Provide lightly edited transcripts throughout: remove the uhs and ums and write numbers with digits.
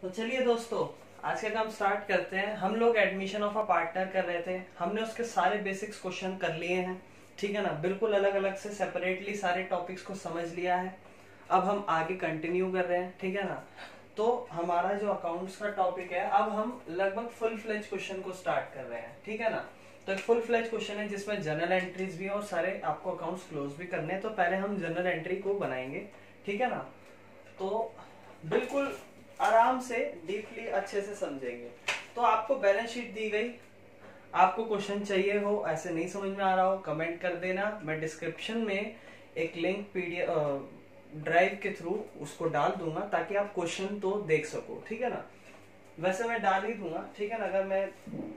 तो चलिए दोस्तों, आज का काम स्टार्ट करते हैं। हम लोग एडमिशन ऑफ अ पार्टनर कर रहे थे, हमने उसके सारे बेसिक्स क्वेश्चन कर लिए हैं, ठीक है ना। बिल्कुल अलग अलग से सेपरेटली सारे टॉपिक्स को समझ लिया है। अब हम आगे कंटिन्यू कर रहे हैं, ठीक है ना। तो हमारा जो अकाउंट्स का टॉपिक है, अब हम लगभग फुल फ्लेज क्वेश्चन को स्टार्ट कर रहे हैं, ठीक है ना। तो एक फुल फ्लेज क्वेश्चन है जिसमें जनरल एंट्रीज भी है और सारे आपको अकाउंट्स क्लोज भी करने हैं। तो पहले हम जनरल एंट्री को बनाएंगे, ठीक है ना। तो बिल्कुल आराम से डीपली अच्छे से समझेंगे। तो आपको बैलेंस शीट दी गई, आपको क्वेश्चन चाहिए हो, ऐसे नहीं समझ में आ रहा हो, कमेंट कर देना। मैं डिस्क्रिप्शन में एक लिंक पीडीएफ ड्राइव के थ्रू उसको डाल दूंगा ताकि आप क्वेश्चन तो देख सको, ठीक है ना। वैसे मैं डाल ही दूंगा, ठीक है ना। अगर मैं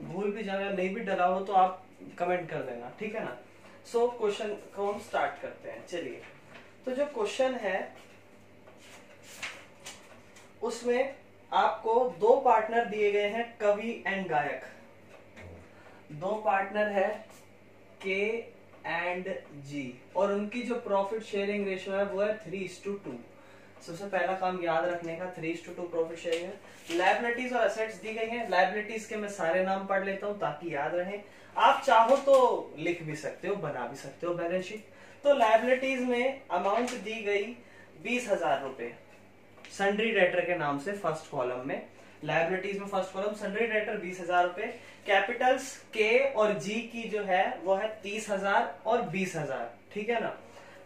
भूल भी जाऊँ या नहीं भी डाला हो तो आप कमेंट कर देना, ठीक है ना। सो क्वेश्चन को हम स्टार्ट करते हैं। चलिए, तो जो क्वेश्चन है उसमें आपको दो पार्टनर दिए गए हैं, कवि एंड गायक। दो पार्टनर है के एंड जी, और उनकी जो प्रॉफिट शेयरिंग रेशियो है वो है 3:2। सबसे पहला काम याद रखने का 3:2 प्रॉफिट शेयरिंग है। लायबिलिटीज और असेट्स दी गई हैं। लायबिलिटीज के मैं सारे नाम पढ़ लेता हूं ताकि याद रहे। आप चाहो तो लिख भी सकते हो, बना भी सकते हो बैलेंस शीट। तो लायबिलिटीज में अमाउंट दी गई 20,000 रुपए सन्ड्री डेटर के नाम से फर्स्ट कॉलम में। लायबिलिटीज में फर्स्ट कॉलम सन्ड्री डेटर 20,000 रुपए। कैपिटल्स के और जी की जो है वो है 30,000 और 20,000, ठीक है ना।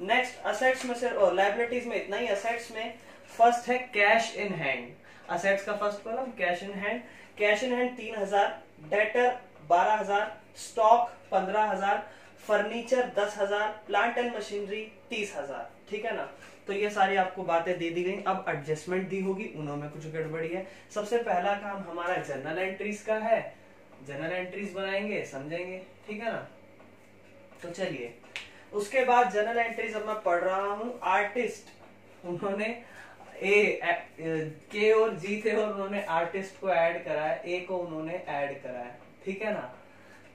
नेक्स्ट असेट्स में से लायबिलिटीज में इतना ही। असेट्स में फर्स्ट है कैश इन हैंड। असेट्स का first column cash in hand. Cash in hand 3,000, debtor 12,000, stock 15,000, furniture 10,000, plant and machinery 30,000, ठीक है ना। तो ये सारी आपको बातें दे दी गई। अब एडजस्टमेंट दी होगी, उन्होंने कुछ गड़बड़ी है। सबसे पहला काम हमारा जनरल एंट्रीज का है। जनरल एंट्रीज बनाएंगे, समझेंगे, ठीक है ना। तो चलिए, उसके बाद जनरल एंट्रीज अब मैं पढ़ रहा हूं। आर्टिस्ट, उन्होंने के और जी थे और उन्होंने आर्टिस्ट को ऐड करा है, ए को उन्होंने ऐड करा है, ठीक है ना।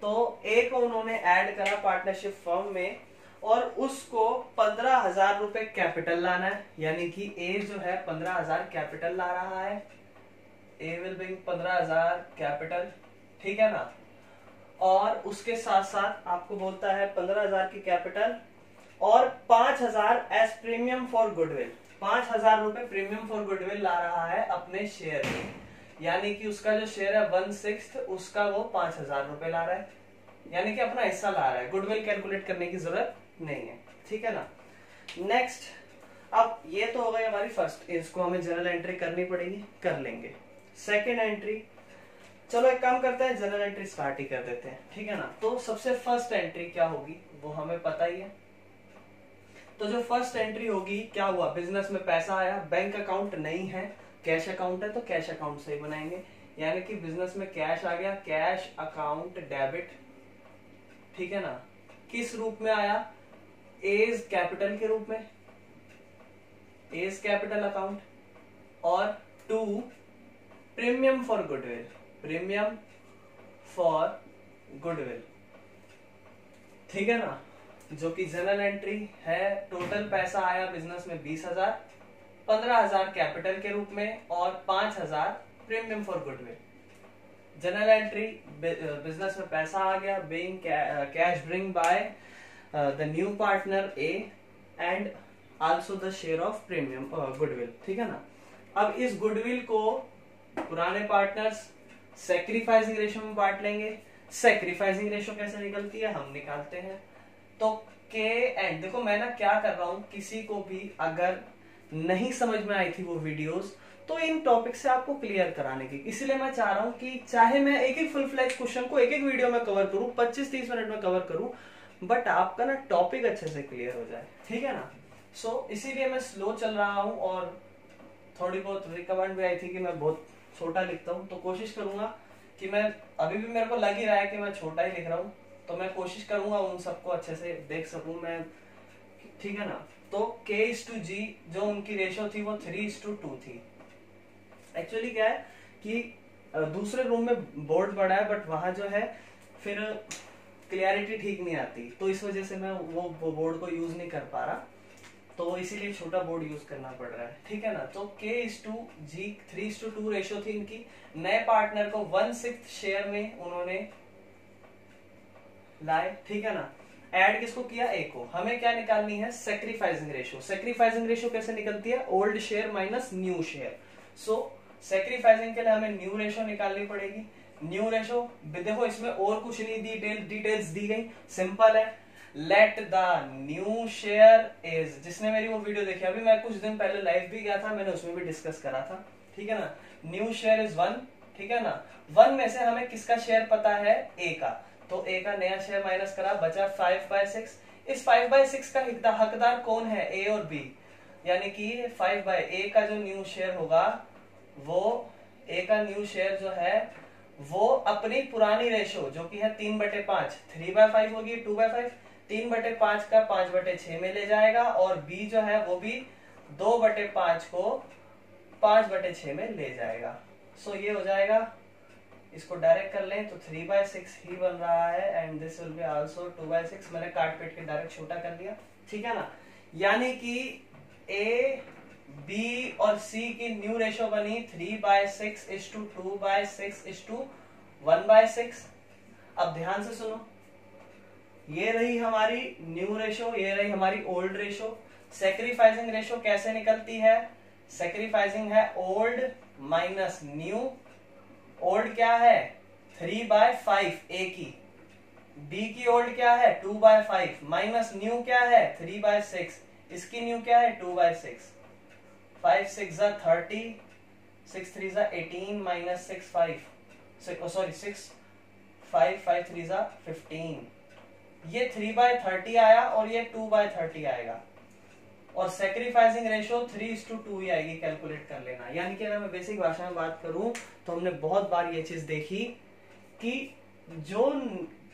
तो ए को उन्होंने ऐड करा पार्टनरशिप फर्म में और उसको 15,000 रुपए कैपिटल लाना है। यानी कि ए जो है 15,000 कैपिटल ला रहा है। ए विल ब्रिंग 15,000 कैपिटल, ठीक है ना। और उसके साथ साथ आपको बोलता है 15,000 की कैपिटल और 5,000 एज प्रीमियम फॉर गुडविल। 5,000 रुपए प्रीमियम फॉर गुडविल ला रहा है अपने शेयर में। यानी कि उसका जो शेयर है 1/6, उसका वो 5,000 रुपए ला रहा है, यानी कि अपना हिस्सा ला रहा है। गुडविल कैलकुलेट करने की जरूरत नहीं है, ठीक है ना। नेक्स्ट, अब ये तो हो गई हमारी फर्स्ट, इसको हमें जनरल एंट्री करनी पड़ेगी, कर लेंगे। सेकेंड एंट्री, चलो एक काम करते हैं, जनरल एंट्री स्टार्ट ही कर देते हैं, ठीक है ना। तो सबसे फर्स्ट एंट्री क्या होगी वो हमें पता ही है। तो जो फर्स्ट एंट्री होगी, क्या हुआ, बिजनेस में पैसा आया, बैंक अकाउंट नहीं है, कैश अकाउंट है, तो कैश अकाउंट से ही बनाएंगे। यानी कि बिजनेस में कैश आ गया, कैश अकाउंट डेबिट, ठीक है ना। किस रूप में आया, एज कैपिटल के रूप में, एज कैपिटल अकाउंट। और to premium for goodwill, premium for goodwill, ठीक है ना। जो कि जनरल एंट्री है। टोटल पैसा आया बिजनेस में 20,000, 15,000 कैपिटल के रूप में और 5,000 premium for goodwill. General entry, business में पैसा आ गया, being cash bring by the new partner A and also the share of premium goodwill, ठीक है ना। अब इस गुडविल को पुराने पार्टनर्स सैक्रिफाइसिंग रेशियो में बांट लेंगे। सैक्रिफाइसिंग रेशियो कैसे निकलती है, हम निकालते हैं। तो के एंड, देखो मैं ना क्या कर रहा हूं, किसी को भी अगर नहीं समझ में आई थी वो वीडियोस, तो इन टॉपिक से आपको क्लियर कराने की, इसलिए मैं चाह रहा हूं कि चाहे मैं एक एक फुल फ्लैज क्वेश्चन को एक एक वीडियो में कवर करूं, 25-30 मिनट में कवर करूं, बट आपका ना टॉपिक अच्छे से क्लियर हो जाए, ठीक है ना। सो इसीलिए मैं स्लो चल रहा हूं और थोड़ी बहुत रिकमेंड भी आई थी कि मैं बहुत छोटा लिखता हूं। तो कोशिश करूंगा कि मैं, अभी भी मेरे को लग ही रहा है कि मैं छोटा ही लिख रहा हूं, तो मैं कोशिश करूंगा उन सबको अच्छे से देख सकूं मैं, ठीक है ना। तो K:G जो उनकी रेशियो थी वो 3:2 थी। एक्चुअली क्या है कि दूसरे रूम में बोर्ड पड़ा है, बट वहां जो है फिर क्लियरिटी ठीक नहीं आती, तो इस वजह से मैं वो बोर्ड को यूज नहीं कर पा रहा। तो इसीलिए छोटा बोर्ड यूज करना पड़ रहा है, ठीक है ना। तो K/G 3:2 रेशो थी इनकी। नए पार्टनर को 1/6 शेयर में उन्होंने लाए, ठीक है ना। ऐड किसको किया? ए को। हमें क्या निकालनी है? Sacrificing ratio. सेक्रीफाइसिंग रेशो कैसे निकलती है? Old share minus new share. So sacrificing के लिए हमें न्यू रेशो निकालनी पड़ेगी। न्यू रेशो देखो इसमें और कुछ नहीं डिटेल्स दी गई, सिंपल है। Let the new share is, जिसने मेरी वो वीडियो देखी, अभी मैं कुछ दिन पहले लाइव भी गया था, मैंने उसमें भी डिस्कस करा था, ठीक है ना। न्यू शेयर इज 1, ठीक है ना। 1 में से हमें किसका शेयर पता है? ए का। तो ए का नया शेयर माइनस करा, बचा 5/6। इस 5/6 का हकदार कौन है? ए और बी, यानी कि 5/ए का जो न्यू शेयर होगा वो, ए का न्यू शेयर जो है वो अपनी पुरानी रेशो जो कि है 3/5, 3/5 होगी 2/5, 3/5 का 5/6 में ले जाएगा, और बी जो है वो भी 2/5 को 5/6 में ले जाएगा। सो ये हो जाएगा, इसको डायरेक्ट कर लें तो 3/6 ही बन रहा है, and this will be also 2/6। मैंने काट पीट के डायरेक्ट छोटा कर लिया, ठीक है ना। यानी कि ए, बी और सी की न्यू रेशो बनी 3/6:2/6:1/6। अब ध्यान से सुनो, ये रही हमारी न्यू रेशो, ये रही हमारी ओल्ड रेशो। सेक्रीफाइसिंग रेशो कैसे निकलती है? सेक्रीफाइसिंग है ओल्ड माइनस न्यू। ओल्ड क्या है? 3/5 ए की, बी की ओल्ड क्या है? 2/5 माइनस न्यू क्या है? 3/6, इसकी न्यू क्या है? 2/6। 5/6 30, 6/3 18 माइनस 6/5 6 5 5/3 15। ये 3/30 आया और ये 2/30 आएगा, और सेक्रीफाइसिंग रेशो 3:2 ही आएगी, कैलकुलेट कर लेना। यानी कि अगर मैं बेसिक भाषा में बात करूं तो हमने बहुत बार ये चीज देखी कि जो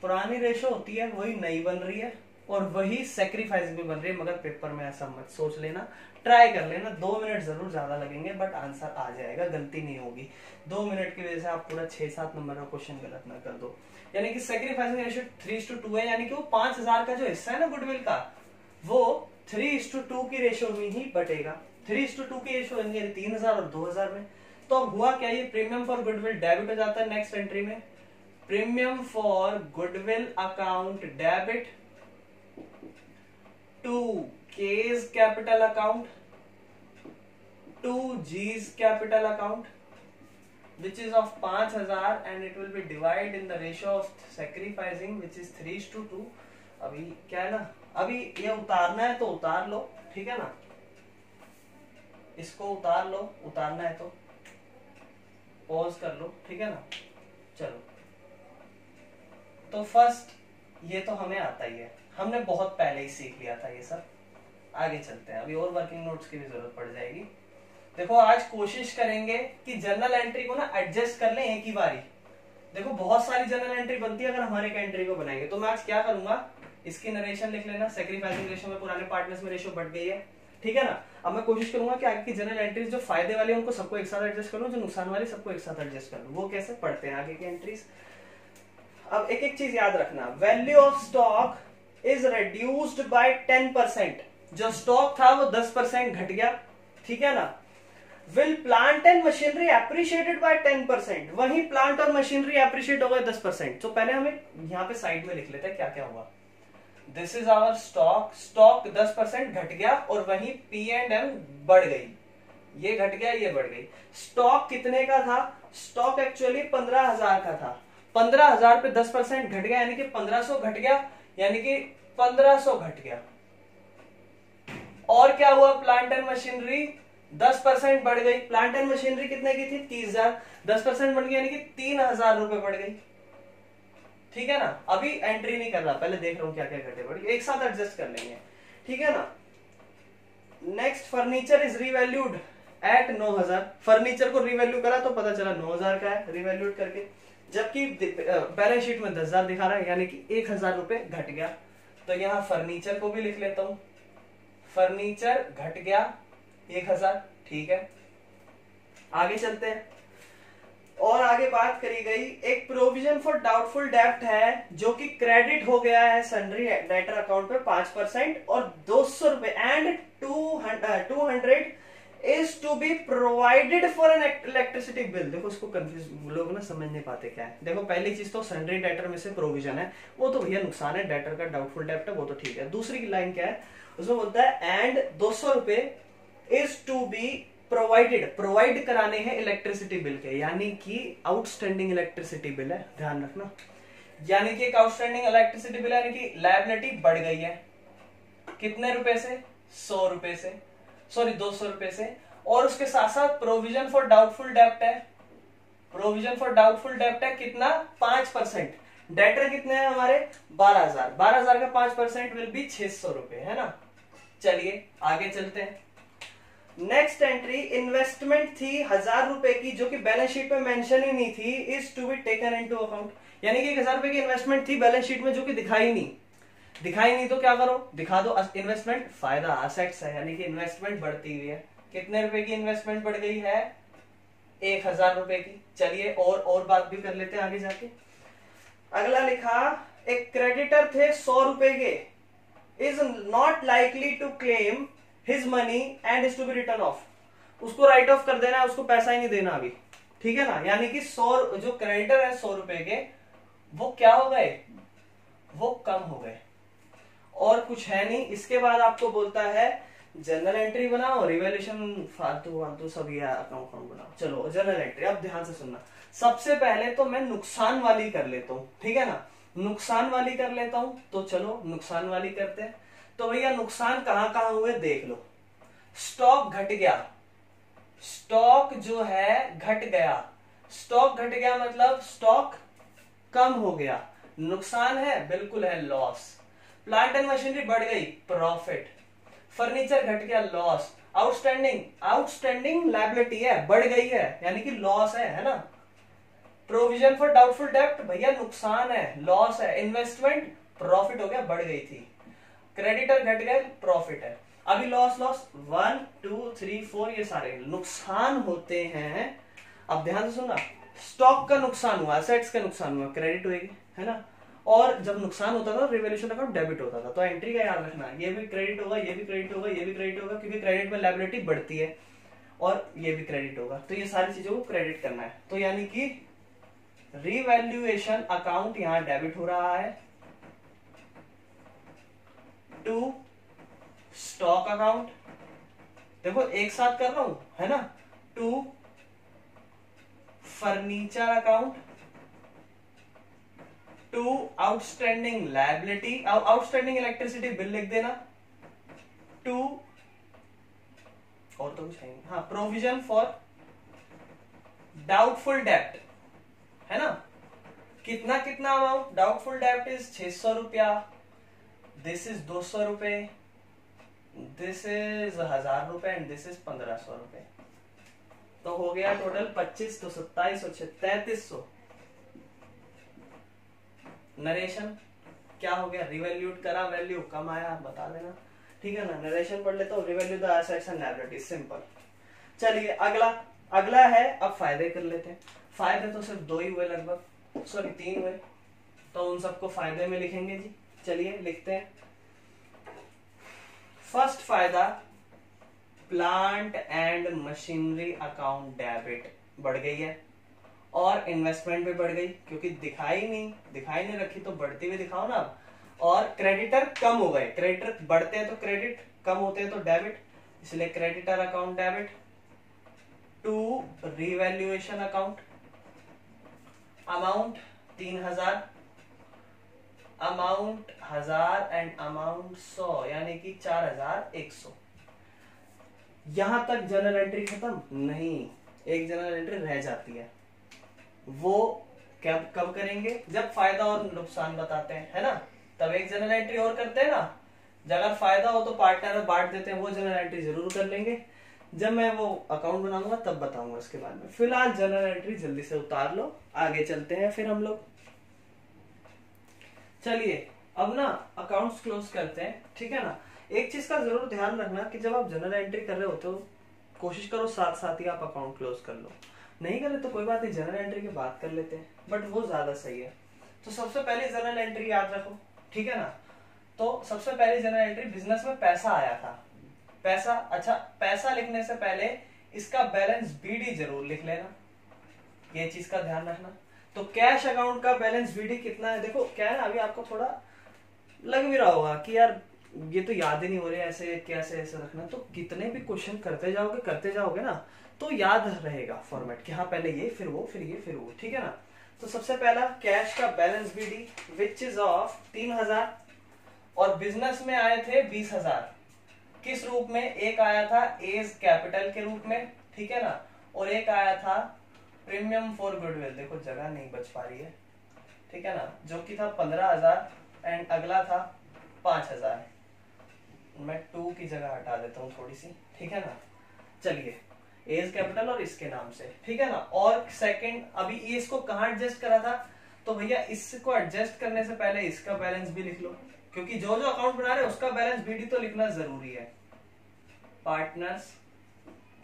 पुरानी रेशो होती है वही नई बन रही है, और वही सेक्रीफाइसिंग भी बन रही है। मगर पेपर में ऐसा मत सोच लेना, ट्राई कर लेना। 2 मिनट जरूर ज्यादा लगेंगे, बट आंसर आ जाएगा, गलती नहीं होगी। 2 मिनट की वजह से आप पूरा 6-7 नंबर का क्वेश्चन गलत ना कर दो। यानी कि सेक्रीफाइसिंग रेशियो 3:2 है, यानी कि वो 5000 का जो हिस्सा है ना गुडविल का, वो 3:2 की रेशियो में ही बटेगा। 3:2 की रेशियो बन गई 3000 और 2000 में। तो अब हुआ क्या? ये प्रीमियम फॉर गुडविल डेबिट हो जाता है नेक्स्ट एंट्री में। Premium for goodwill account debit to K's capital account to G's capital account which is of 5000 and it will be divided in the ratio of sacrificing which is 3:2। अभी क्या है ना, अभी ये उतारना है तो उतार लो, ठीक है ना, इसको उतार लो, उतारना है तो पॉज कर लो, ठीक है ना। चलो, तो फर्स्ट ये तो हमें आता ही है, हमने बहुत पहले ही सीख लिया था ये सब। आगे चलते हैं, अभी और वर्किंग नोट्स की भी जरूरत पड़ जाएगी। देखो आज कोशिश करेंगे कि जर्नल एंट्री को ना एडजस्ट कर लें एक ही बारी। देखो बहुत सारी जर्नल एंट्री बनती है अगर हमारे एक एंट्री को बनाएंगे। तो मैं आज क्या करूंगा, इसकी नरेशन लिख लेना। सेक्रीफाइसिंग रेशो में पुराने पार्टनर्स में रेशो बढ़ गई है, ठीक है ना। अब मैं कोशिश करूंगा कि आगे की जनरल एंट्रीज जो फायदे वाली है उनको सबको एक साथ एडजस्ट करूं, जो नुकसान वाली सबको एक साथ एडजस्ट कर लूं। वो कैसे पढ़ते हैं आगे की एंट्रीज। अब एक एक चीज याद रखना, value of stock is reduced by 10%। जो स्टॉक था वो 10% घट गया, ठीक है ना। Will plant and machinery appreciated by 10%। वही प्लांट और मशीनरी एप्रिशिएट हो गए 10%। तो पहले हमें यहाँ पे साइड में लिख लेते हैं क्या क्या हुआ। This is our stock, stock 10% घट गया और वहीं P&M बढ़ गई। ये घट गया, ये बढ़ गई। स्टॉक कितने का था? स्टॉक एक्चुअली 15,000 का था। 15,000 पे 10% घट गया, यानी कि 1500 घट गया, यानी कि 1500 घट गया। और क्या हुआ? प्लांट एंड मशीनरी 10% बढ़ गई। प्लांट एंड मशीनरी कितने की थी? 30,000, 10% बढ़ गई, यानी कि 3,000 रुपए बढ़ गई, ठीक है ना। अभी एंट्री नहीं कर रहा, पहले देख रहा हूं क्या क्या घटे बढ़ गए, एक साथ एडजस्ट कर लेंगे, ठीक है ना। Next, furniture is revalued at 9,000। Furniture को रिवैल्यू करा तो पता चला 9,000 का है रिवैल्यूड करके, जबकि बैलेंस शीट में 10,000 दिखा रहा है, यानी कि 1,000 रुपए घट गया। तो यहां फर्नीचर को भी लिख लेता हूं, फर्नीचर घट गया 1,000, ठीक है। आगे चलते हैं। और आगे बात करी गई, एक प्रोविजन फॉर डाउटफुल डेब्ट है जो कि क्रेडिट हो गया है सन्ड्री डेटर अकाउंट पे 5% और 200 रुपए and 200 is to be provided for an electricity bill. देखो इसको कंफ्यूज लोग ना समझ नहीं पाते क्या है। देखो पहली चीज तो सन्ड्री डेटर में से प्रोविजन है, वो तो भैया नुकसान है, डेटर का डाउटफुल डेब्ट है वो तो ठीक है। दूसरी लाइन क्या है उसमें बोलता है एंड 200 रुपए is to be provided, provide कराने हैं इलेक्ट्रिसिटी बिल के, यानी कि आउटस्टैंडिंग इलेक्ट्रिसिटी बिल है, ध्यान रखना। यानी कि एक आउटस्टैंडिंग इलेक्ट्रिसिटी बिल यानी कि लायबिलिटी बढ़ गई है कितने रुपए से, 100 रुपए से, सॉरी 200 रुपए से। और उसके साथ साथ प्रोविजन फॉर डाउटफुल डेब्ट है, प्रोविजन फॉर डाउटफुल डेब्ट है कितना, 5%। डेटर कितने हैं हमारे 12,000, 12,000 का 5% विल बी 600 रुपए, है ना। चलिए आगे चलते हैं। नेक्स्ट एंट्री इन्वेस्टमेंट थी 1,000 रुपए की जो कि बैलेंस शीट में मेंशन ही नहीं थी, is to be taken into account. यानी कि 1,000 रुपए की इन्वेस्टमेंट थी बैलेंस शीट में जो कि दिखाई नहीं तो क्या करो, दिखा दो इन्वेस्टमेंट, फायदा असेट्स है, यानी कि इन्वेस्टमेंट बढ़ती हुई है। कितने रुपए की इन्वेस्टमेंट बढ़ गई है, 1,000 रुपए की। चलिए और बात भी कर लेते हैं आगे जाके। अगला लिखा, एक क्रेडिटर थे 100 रुपए के, is not likely to claim his money and is to be written off. उसको राइट ऑफ कर देना है, उसको पैसा ही नहीं देना अभी, ठीक है ना। यानी कि 100 जो क्रेडिटर है 100 रुपए के, वो क्या हो गए, वो कम हो गए और कुछ है नहीं। इसके बाद आपको बोलता है जनरल एंट्री बनाओ, रिवैल्यूएशन फालतू सब ये अकाउंट बनाओ। चलो जनरल एंट्री, अब ध्यान से सुनना। सबसे पहले तो मैं नुकसान वाली कर लेता हूं, ठीक है ना, नुकसान वाली कर लेता हूं। तो चलो नुकसान वाली करते हैं। तो भैया नुकसान कहां हुए देख लो। स्टॉक घट गया, स्टॉक जो है घट गया, स्टॉक घट गया मतलब स्टॉक कम हो गया, नुकसान है, बिल्कुल है, लॉस। प्लांट एंड मशीनरी बढ़ गई, प्रॉफिट। फर्नीचर घट गया, लॉस। आउटस्टैंडिंग लायबिलिटी है, बढ़ गई है, यानी कि लॉस है ना। प्रोविजन फॉर डाउटफुल डेब्ट भैया नुकसान है, लॉस है। इन्वेस्टमेंट प्रॉफिट हो गया, बढ़ गई थी। क्रेडिटर घट गए, प्रॉफिट है। अभी लॉस 1 2 3 4 ये सारे नुकसान होते हैं। अब ध्यान से सुनना, स्टॉक का नुकसान हुआ, एसेट्स का नुकसान हुआ, क्रेडिट होगी, है ना। और जब नुकसान होता था रिवैल्यूएशन अकाउंट डेबिट होता था। तो एंट्री का याद रखना, ये भी क्रेडिट होगा, ये भी क्रेडिट होगा, ये भी क्रेडिट होगा, क्योंकि क्रेडिट में लायबिलिटी बढ़ती है, और ये भी क्रेडिट होगा। तो ये सारी चीजों को क्रेडिट करना है। तो यानी कि रिवैल्यूएशन अकाउंट यहां डेबिट हो रहा है टू स्टॉक अकाउंट, देखो एक साथ कर रहा हूं, है ना, to furniture account, to outstanding liability, outstanding electricity bill लिख देना, टू और तो कुछ है नहीं, हाँ, प्रोविजन फॉर डाउटफुल डेब्ट, है ना। कितना अमाउंट, डाउटफुल डेब्ट इज 600 रुपया, दिस इज 200 रुपए, दिस इज 1,000 रुपए एंड दिस इज 1,500 रुपए। तो हो गया टोटल 25, तो 2700, 3300। नरेशन क्या हो गया, रिवैल्यूट करा, वैल्यू कम आया, बता देना, ठीक है ना। नरेशन पढ़ लेता हूँ, revalue the assets and liabilities, simple. चलिए अगला है, अब फायदे कर लेते हैं। फायदे तो सिर्फ 2 ही हुए लगभग, सॉरी 3 हुए, तो उन सबको फायदे में लिखेंगे जी। चलिए लिखते हैं। फर्स्ट फायदा, plant and machinery account debit बढ़ गई है, और इन्वेस्टमेंट भी बढ़ गई, क्योंकि दिखाई नहीं रखी तो बढ़ती हुई दिखाओ ना। और क्रेडिटर कम हो गए, क्रेडिटर बढ़ते हैं तो क्रेडिट, कम होते हैं तो डेबिट, इसलिए creditor account debit to revaluation account. Amount 3,000, amount 1,000 and amount 100, यानी कि 4,100। यहां तक जनरल एंट्री खत्म नहीं, एक जनरल एंट्री रह जाती है। वो कब करेंगे, जब फायदा और नुकसान बताते हैं, है ना, तब एक जनरल एंट्री और करते हैं ना। अगर फायदा हो तो पार्टनर में बांट देते हैं, वो जनरल एंट्री जरूर कर लेंगे। जब मैं वो अकाउंट बनाऊंगा तब बताऊंगा इसके बारे में। फिलहाल जनरल एंट्री जल्दी से उतार लो, आगे चलते हैं फिर हम लोग। चलिए अब ना अकाउंट्स क्लोज करते हैं, ठीक है ना। एक चीज का जरूर ध्यान रखना कि जब आप जनरल एंट्री कर रहे होते हो, कोशिश करो साथ साथ ही आप अकाउंट क्लोज कर लो। नहीं करे तो कोई बात नहीं, जर्नल एंट्री की बात कर लेते हैं, बट वो ज्यादा सही है। तो सबसे पहले जर्नल एंट्री याद रखो, ठीक है ना। तो सबसे पहले जर्नल एंट्री, बिजनेस में पैसा आया था। पैसा, अच्छा पैसा लिखने से पहले इसका बैलेंस बीडी जरूर लिख लेना, ये चीज का ध्यान रखना। तो कैश अकाउंट का बैलेंस बीडी कितना है, देखो क्या है ना, अभी आपको थोड़ा लग भी रहा होगा कि यार ये तो याद ही नहीं हो रहा है, ऐसे कैसे ऐसे रखना। तो कितने भी क्वेश्चन करते जाओगे ना, तो याद रहेगा फॉर्मेट कि हाँ पहले ये फिर वो फिर ये फिर वो, ठीक है ना। तो सबसे पहला कैश का balance BD which is of 3000, और बिजनेस में आए थे 20,000। किस रूप में, एक आया था एज कैपिटल के रूप में, ठीक है ना, और एक आया था प्रीमियम फॉर गुडविल, देखो जगह नहीं बच पा रही है, ठीक है ना, जो कि था 15,000 एंड अगला था 5,000। मैं 2 की जगह हटा देता हूँ थोड़ी सी, ठीक है ना। चलिए एज कैपिटल और इसके नाम से, ठीक है ना। और सेकंड, अभी इसको कहाँ एडजस्ट करा था, तो भैया इसको एडजस्ट करने से पहले इसका बैलेंस भी लिख लो, क्योंकि जो जो अकाउंट बना रहे हैं उसका बैलेंस बीडी तो लिखना जरूरी है। पार्टनर्स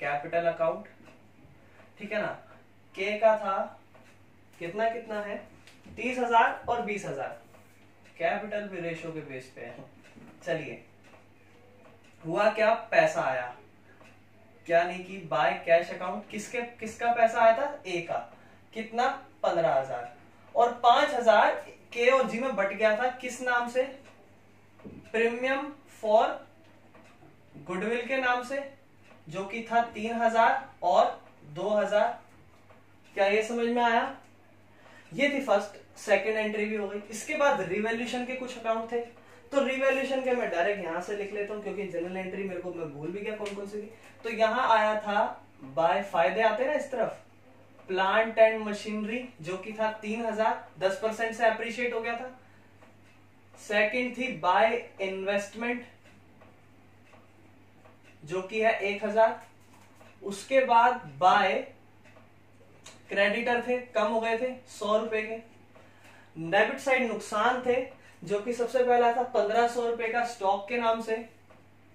कैपिटल अकाउंट, ठीक है ना, के का था कितना कितना है 30,000 और 20,000, कैपिटल भी रेशो के बेस पे है। चलिए हुआ क्या, पैसा आया, क्या नहीं कि बाय कैश अकाउंट, किसका पैसा आया था, ए का, कितना 15,000, और 5,000 के और जी में बट गया था, किस नाम से, प्रीमियम फॉर गुडविल के नाम से, जो कि था 3,000 और 2,000। क्या ये समझ में आया, ये थी फर्स्ट, सेकंड एंट्री भी हो गई। इसके बाद रिवैल्यूएशन के कुछ अकाउंट थे, तो रिवैल्यूएशन के मैं डायरेक्ट यहां से लिख लेता हूं, क्योंकि जनरल एंट्री मेरे को, मैं भूल भी गया कौन कौन सी थी। तो यहां आया था बाय, फायदे आते ना इस तरफ, प्लांट एंड मशीनरी, जो कि था 3,000, 10% से अप्रिशिएट हो गया था। सेकंड थी बाय इन्वेस्टमेंट, जो कि है 1,000। उसके बाद बाय क्रेडिटर थे, कम हो गए थे 100 रुपए के। डेबिट साइड नुकसान थे, जो कि सबसे पहला था 1,500 रुपए का स्टॉक के नाम से।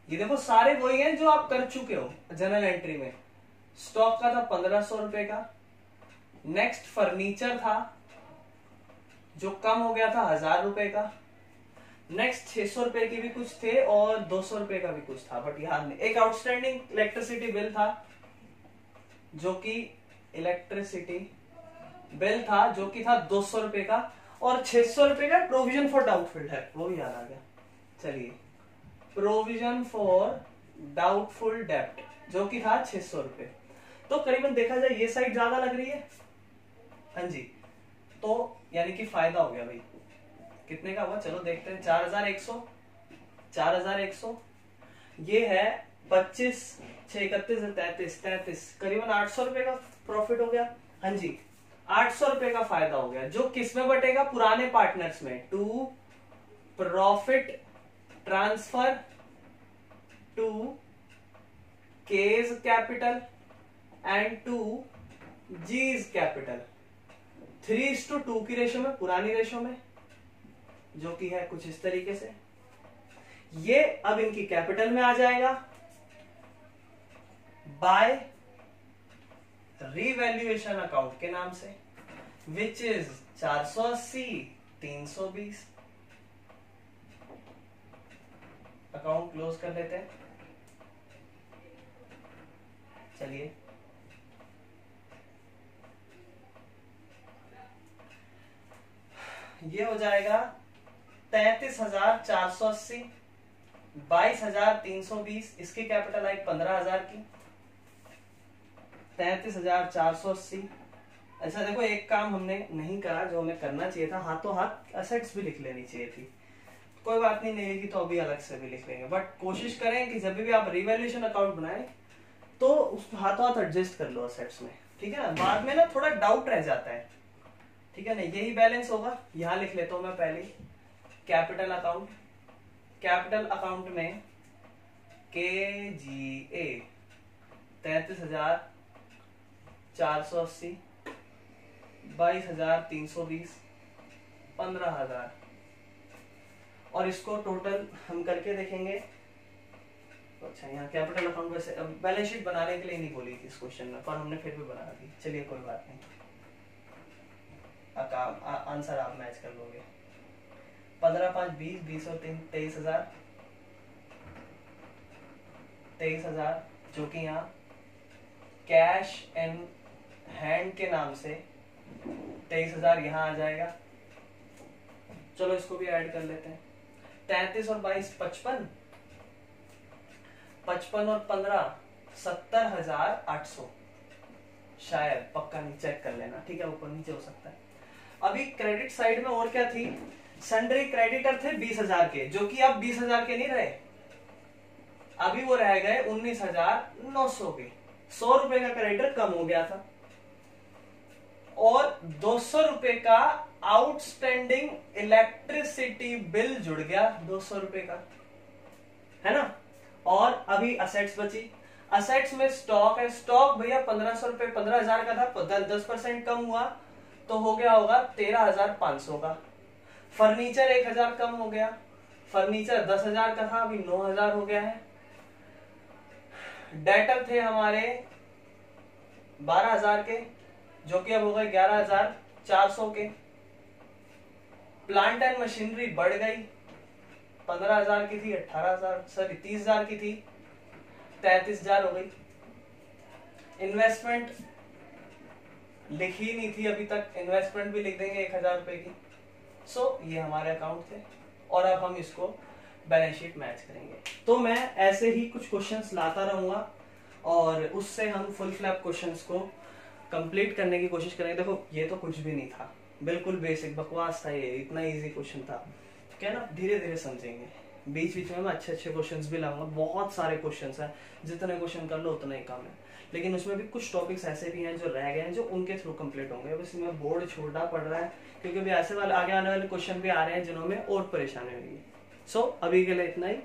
ये देखो सारे वही हैं जो आप कर चुके हो जनरल एंट्री में। स्टॉक का था 1,500 रुपए का। नेक्स्ट फर्नीचर था, जो कम हो गया था 1,000 रुपए का। नेक्स्ट 600 रुपए की भी कुछ थे और 200 रुपए का भी कुछ था, बट याद नहीं। एक आउटस्टैंडिंग इलेक्ट्रिसिटी बिल था, जो कि इलेक्ट्रिसिटी बिल था, जो कि था 200 रुपए का, और 600 रुपए का प्रोविजन फॉर डाउटफुल डेट, वो भी याद आ गया। चलिए प्रोविजन फॉर डाउटफुल डेट, जो कि था 600 रुपए। तो करीबन देखा जाए ये साइड ज्यादा लग रही है, हाँ जी, तो यानी कि फायदा हो गया भाई। कितने का हुआ, चलो देखते हैं। 4,100 ये है 25, 6, 31, 33, करीबन 800 रुपए का प्रॉफिट हो गया। हाँ जी, 800 रुपए का फायदा हो गया, जो किस में बटेगा, पुराने पार्टनर्स में। To profit transfer to K's capital and to G's capital, 3:2 की रेशो में, पुरानी रेशो में, जो कि है कुछ इस तरीके से। ये अब इनकी कैपिटल में आ जाएगा बाय रिवैल्यूएशन अकाउंट के नाम से, विच इज 480, 320। अकाउंट क्लोज कर लेते हैं। चलिए ये हो जाएगा 33,480, 22,320, इसकी कैपिटल आई 15,000 की, 33,480। अच्छा देखो, एक काम हमने नहीं करा जो हमें करना चाहिए था, हाथों हाथ एसेट्स भी लिख लेनी चाहिए थी। कोई बात नहीं, नहीं लिखी तो अभी अलग से भी लिख लेंगे, बट कोशिश करें कि जब भी आप रिवैल्यूएशन अकाउंट बनाएं तो उसको हाथों हाथ एडजस्ट कर लो एसेट्स में, ठीक है ना। बाद में ना थोड़ा डाउट रह जाता है, ठीक है ना। यही बैलेंस होगा, यहां लिख लेता हूं मैं पहले कैपिटल अकाउंट। कैपिटल अकाउंट में KGA 33,480, 22,320, 15,000, और इसको टोटल हम करके देखेंगे। अच्छा यहाँ कैपिटल अकाउंट वैसे बैलेंस शीट बनाने के लिए नहीं बोली थी इस क्वेश्चन में, पर हमने फिर भी बना दी। चलिए कोई बात नहीं, आंसर आप मैच कर लोगे। 15 5 20, 20 और 3 23,000, 23,000 जो कि यहाँ कैश एंड हैंड के नाम से 23,000 यहाँ आ जाएगा। चलो इसको भी ऐड कर लेते हैं। 33 और 22 55, 55 और 15 70,800, शायद, पक्का नहीं, चेक कर लेना, ठीक है, ऊपर नीचे हो सकता है। अभी क्रेडिट साइड में और क्या थी, सन्ड्री क्रेडिटर थे 20,000 के, जो कि अब 20,000 के नहीं रहे, अभी वो रह गए 19,900 के। 100 रुपए का क्रेडिटर कम हो गया था और 200 रुपए का आउटस्टैंडिंग इलेक्ट्रिसिटी बिल जुड़ गया, 200 रुपए का, है ना। और अभी असेट्स बची। असेट्स में स्टॉक है, स्टॉक भैया 1500 रुपए, 15,000 का था, 10% कम हुआ तो हो गया होगा 13,500 का। फर्नीचर 1,000 कम हो गया, फर्नीचर 10,000 का था, अभी 9,000 हो गया है। डेटर थे हमारे 12,000 के, जो कि अब हो गए 11,400 के। प्लांट एंड मशीनरी बढ़ गई, 15,000 की थी 30,000 की थी, 33,000 हो गई। इन्वेस्टमेंट लिखी नहीं थी अभी तक, इन्वेस्टमेंट भी लिख देंगे 1,000 रुपए की। सो ये हमारे अकाउंट थे और अब हम इसको बैलेंस शीट मैच करेंगे। तो मैं ऐसे ही कुछ क्वेश्चंस लाता रहूंगा और उससे हम फुल फ्लैप क्वेश्चंस को कंप्लीट करने की कोशिश करेंगे। देखो ये तो कुछ भी नहीं था, बिल्कुल बेसिक बकवास था ये, इतना इजी क्वेश्चन था, क्या ना, धीरे धीरे समझेंगे। बीच बीच में मैं अच्छे अच्छे क्वेश्चंस भी लाऊंगा, बहुत सारे क्वेश्चंस हैं, जितने क्वेश्चन कर लो उतना ही कम है, लेकिन उसमें भी कुछ टॉपिक्स ऐसे भी हैं जो रह गए हैं, जो उनके थ्रू कंप्लीट होंगे। बस इसमें बोर्ड छोड़ना पड़ रहा है क्योंकि अभी ऐसे वाले आगे आने वाले क्वेश्चन भी आ रहे हैं जिन्होंने और परेशानी होगी। सो अभी के लिए इतना ही।